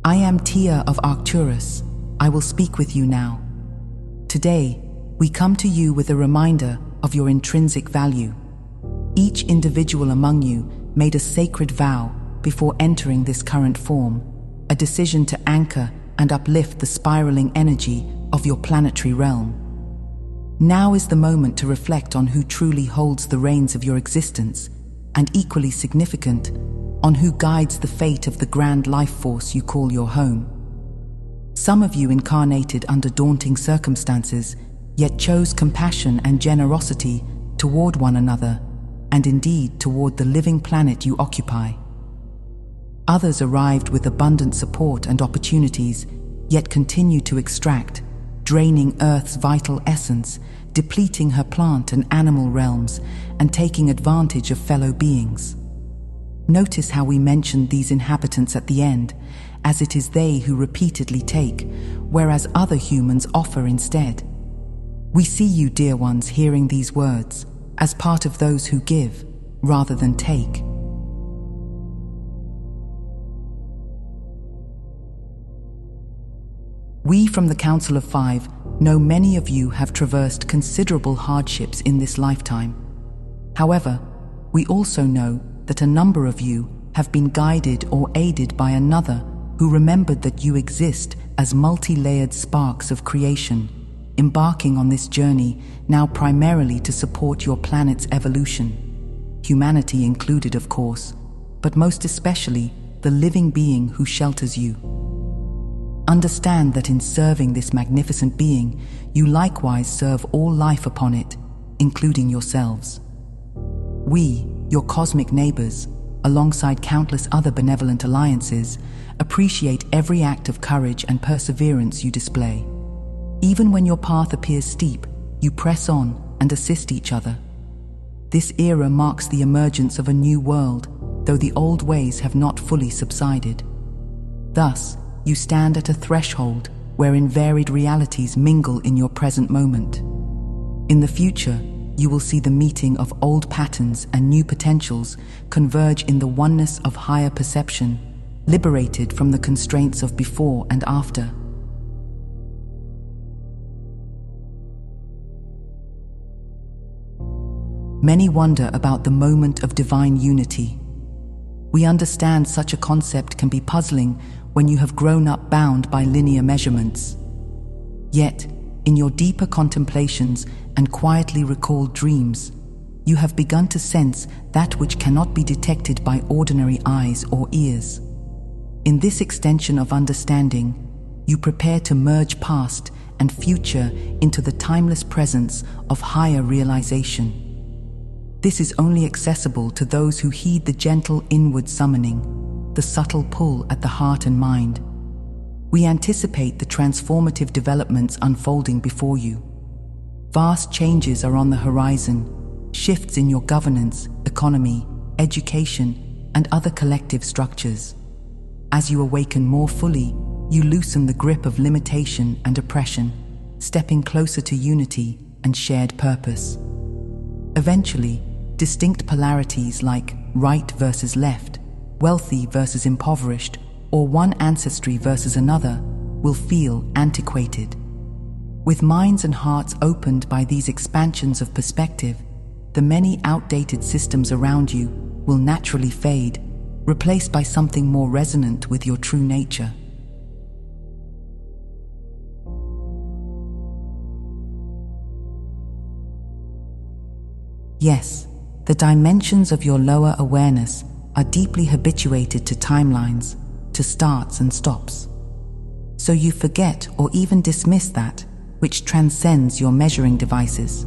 I am Tia of Arcturus. I will speak with you now. Today, we come to you with a reminder of your intrinsic value. Each individual among you made a sacred vow before entering this current form, a decision to anchor and uplift the spiraling energy of your planetary realm. Now is the moment to reflect on who truly holds the reins of your existence, and equally significant, on who guides the fate of the grand life force you call your home. Some of you incarnated under daunting circumstances, yet chose compassion and generosity toward one another, and indeed toward the living planet you occupy. Others arrived with abundant support and opportunities, yet continue to extract, draining Earth's vital essence, depleting her plant and animal realms, and taking advantage of fellow beings. Notice how we mentioned these inhabitants at the end, as it is they who repeatedly take, whereas other humans offer instead. We see you, dear ones, hearing these words, as part of those who give, rather than take. We from the Council of Five know many of you have traversed considerable hardships in this lifetime. However, we also know that a number of you have been guided or aided by another who remembered that you exist as multi-layered sparks of creation, embarking on this journey now primarily to support your planet's evolution. Humanity included, of course, but most especially the living being who shelters you. Understand that in serving this magnificent being, you likewise serve all life upon it, including yourselves. We, your cosmic neighbors, alongside countless other benevolent alliances, appreciate every act of courage and perseverance you display. Even when your path appears steep, you press on and assist each other. This era marks the emergence of a new world, though the old ways have not fully subsided. Thus, you stand at a threshold wherein varied realities mingle in your present moment. In the future, you will see the meeting of old patterns and new potentials converge in the oneness of higher perception, liberated from the constraints of before and after. Many wonder about the moment of divine unity. We understand such a concept can be puzzling when you have grown up bound by linear measurements. Yet, in your deeper contemplations and quietly recalled dreams, you have begun to sense that which cannot be detected by ordinary eyes or ears. In this extension of understanding, you prepare to merge past and future into the timeless presence of higher realization. This is only accessible to those who heed the gentle inward summoning, the subtle pull at the heart and mind. We anticipate the transformative developments unfolding before you. Vast changes are on the horizon, shifts in your governance, economy, education, and other collective structures. As you awaken more fully, you loosen the grip of limitation and oppression, stepping closer to unity and shared purpose. Eventually, distinct polarities like right versus left, wealthy versus impoverished, or one ancestry versus another will feel antiquated. With minds and hearts opened by these expansions of perspective, the many outdated systems around you will naturally fade, replaced by something more resonant with your true nature. Yes, the dimensions of your lower awareness are deeply habituated to timelines, to starts and stops. So you forget or even dismiss that which transcends your measuring devices.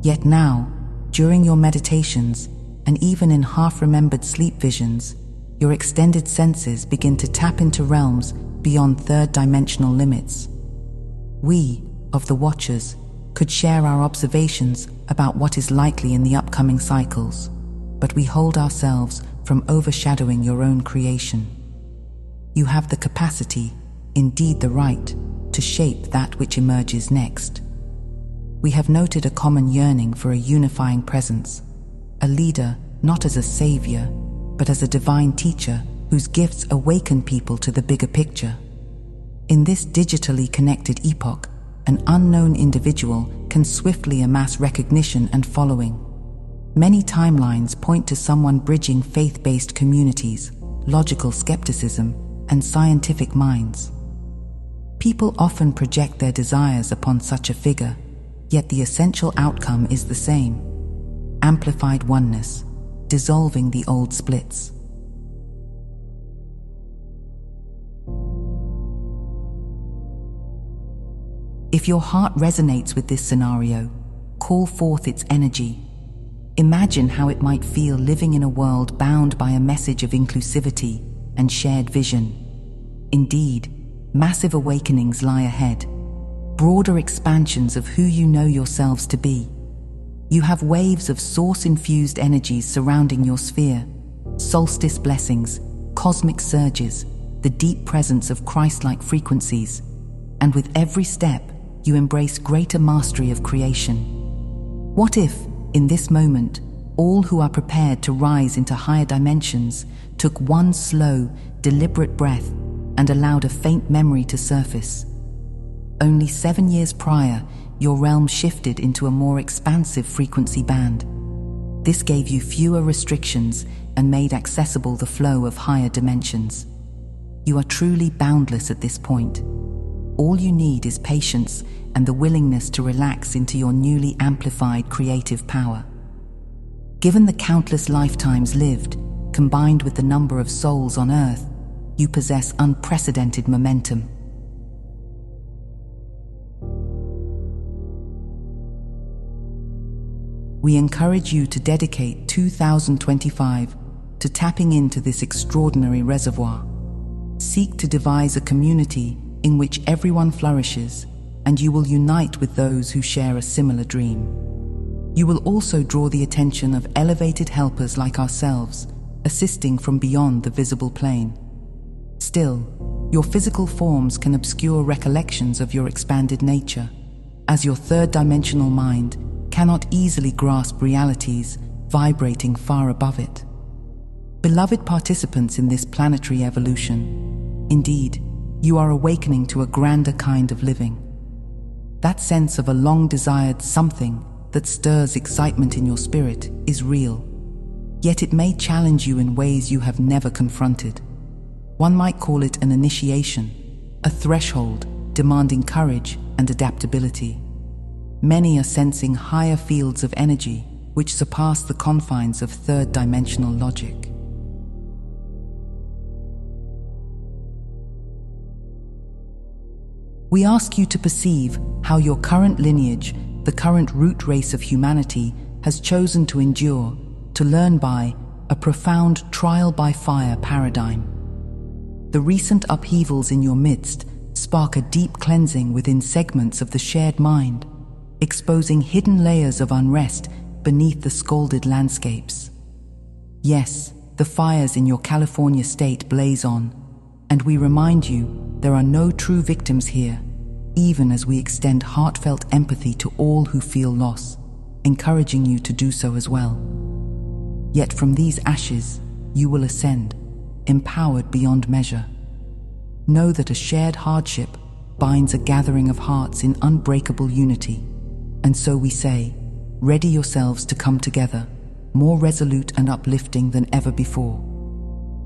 Yet now, during your meditations, and even in half-remembered sleep visions, your extended senses begin to tap into realms beyond third-dimensional limits. We, of the Watchers, could share our observations about what is likely in the upcoming cycles, but we hold ourselves from overshadowing your own creation. You have the capacity, indeed the right, to shape that which emerges next. We have noted a common yearning for a unifying presence, a leader not as a savior, but as a divine teacher whose gifts awaken people to the bigger picture. In this digitally connected epoch, an unknown individual can swiftly amass recognition and following. Many timelines point to someone bridging faith-based communities, logical skepticism, and scientific minds. People often project their desires upon such a figure, yet the essential outcome is the same: amplified oneness, dissolving the old splits. If your heart resonates with this scenario, call forth its energy. Imagine how it might feel living in a world bound by a message of inclusivity and shared vision. Indeed, massive awakenings lie ahead, broader expansions of who you know yourselves to be. You have waves of source-infused energies surrounding your sphere, solstice blessings, cosmic surges, the deep presence of Christ-like frequencies, and with every step, you embrace greater mastery of creation. What if, in this moment, all who are prepared to rise into higher dimensions took one slow, deliberate breath and allowed a faint memory to surface? Only 7 years prior, your realm shifted into a more expansive frequency band. This gave you fewer restrictions and made accessible the flow of higher dimensions. You are truly boundless at this point. All you need is patience and the willingness to relax into your newly amplified creative power. Given the countless lifetimes lived, combined with the number of souls on Earth, you possess unprecedented momentum. We encourage you to dedicate 2025 to tapping into this extraordinary reservoir. Seek to devise a community in which everyone flourishes, and you will unite with those who share a similar dream. You will also draw the attention of elevated helpers like ourselves, assisting from beyond the visible plane. Still, your physical forms can obscure recollections of your expanded nature, as your third-dimensional mind cannot easily grasp realities vibrating far above it. Beloved participants in this planetary evolution, indeed, you are awakening to a grander kind of living. That sense of a long-desired something that stirs excitement in your spirit is real, yet it may challenge you in ways you have never confronted. One might call it an initiation, a threshold demanding courage and adaptability. Many are sensing higher fields of energy which surpass the confines of third-dimensional logic. We ask you to perceive how your current lineage, the current root race of humanity, has chosen to endure, to learn by a profound trial-by-fire paradigm. The recent upheavals in your midst spark a deep cleansing within segments of the shared mind, exposing hidden layers of unrest beneath the scalded landscapes. Yes, the fires in your California state blaze on, and we remind you there are no true victims here, even as we extend heartfelt empathy to all who feel loss, encouraging you to do so as well. Yet from these ashes, you will ascend, empowered beyond measure. Know that a shared hardship binds a gathering of hearts in unbreakable unity, and so we say, ready yourselves to come together, more resolute and uplifting than ever before.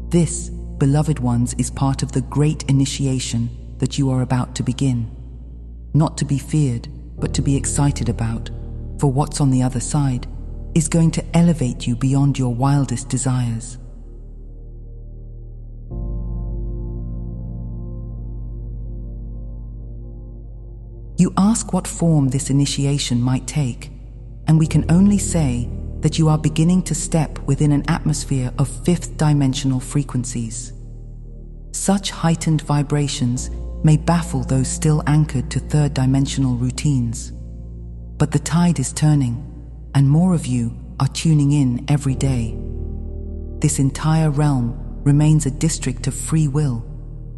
This, beloved ones, is part of the great initiation that you are about to begin. Not to be feared, but to be excited about, for what's on the other side is going to elevate you beyond your wildest desires. You ask what form this initiation might take, and we can only say that you are beginning to step within an atmosphere of fifth-dimensional frequencies. Such heightened vibrations may baffle those still anchored to third-dimensional routines. But the tide is turning, and more of you are tuning in every day. This entire realm remains a district of free will,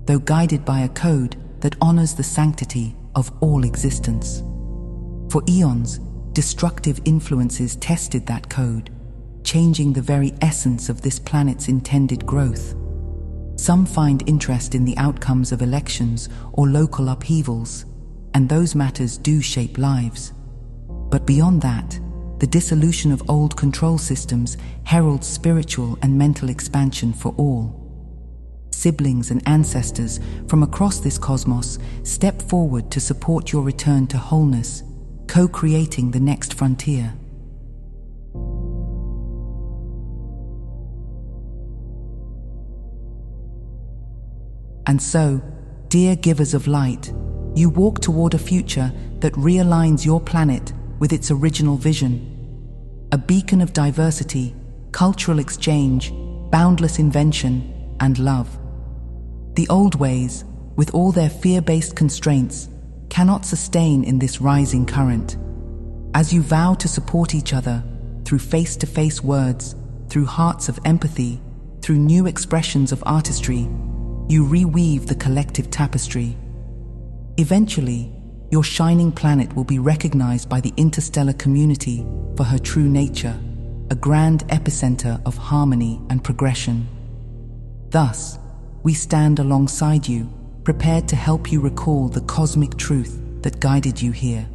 though guided by a code that honors the sanctity of all existence. For eons, destructive influences tested that code, changing the very essence of this planet's intended growth. Some find interest in the outcomes of elections or local upheavals, and those matters do shape lives. But beyond that, the dissolution of old control systems heralds spiritual and mental expansion for all. Siblings and ancestors from across this cosmos step forward to support your return to wholeness, co-creating the next frontier. And so, dear givers of light, you walk toward a future that realigns your planet with its original vision. A beacon of diversity, cultural exchange, boundless invention, and love. The old ways, with all their fear-based constraints, cannot sustain in this rising current. As you vow to support each other through face-to-face words, through hearts of empathy, through new expressions of artistry, you reweave the collective tapestry. Eventually, your shining planet will be recognized by the interstellar community for her true nature, a grand epicenter of harmony and progression. Thus, we stand alongside you, prepared to help you recall the cosmic truth that guided you here.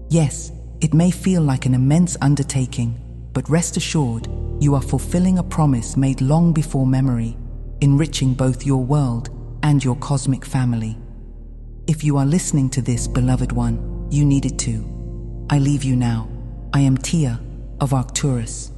Yes, it may feel like an immense undertaking, but rest assured, you are fulfilling a promise made long before memory, enriching both your world and your cosmic family. If you are listening to this, beloved one, you needed to. I leave you now. I am Tia of Arcturus.